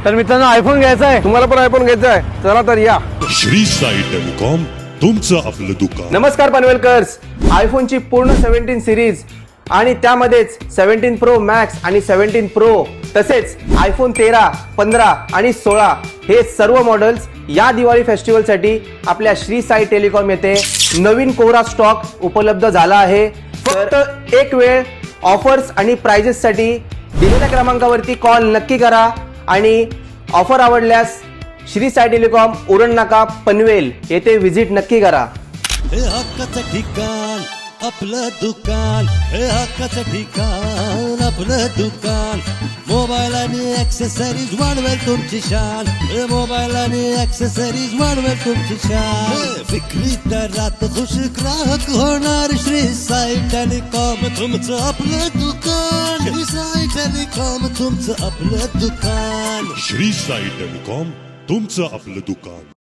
तर मित्रांनो आयफोन घ्यायचा आहे, तुम्हाला पण आयफोन घ्यायचा आहे, चला तर या. श्री साई टेलिकॉम तुमचं आपलं दुकान. नमस्कार पनवेलकर्स. आयफोनची पूर्ण 17 सिरीज आणि त्यामध्येच 17 प्रो मॅक्स आणि 17 प्रो तसेच आयफोन 13, 15 आणि 16 हे सर्व मॉडेल्स या दिवाळी फेस्टिवलसाठी आपल्या श्री साई टेलिकॉम येथे नवीन कोरा स्टॉक उपलब्ध झाला आहे. फक्त एक वेळ ऑफर्स आणि प्राइजेस साठी दिलेल्या क्रमांकावरती कॉल नक्की करा आणि ऑफर आवडल्यास श्री साई टेलिकॉम उरण नाका पनवेल येथे व्हिजिट नक्की करा. हे हक्काचं ठिकाण आपलं दुकान, हे हक्काचं ठिकाण आपलं दुकान. मोबाईल आणि ॲक्सेसरीज वाढवेल तुमची शान, हे मोबाईल आणि ॲक्सेसरीज वाढवेल तुमची शान. विक्री दरात खुश ग्राहक होणार श्री साई टेलिकॉम तुमचं आपलं दुकान. श्री साई टेलिकॉम तुमचं आपलं दुकान. श्री साई टेलिकॉम तुमचं आपलं दुकान.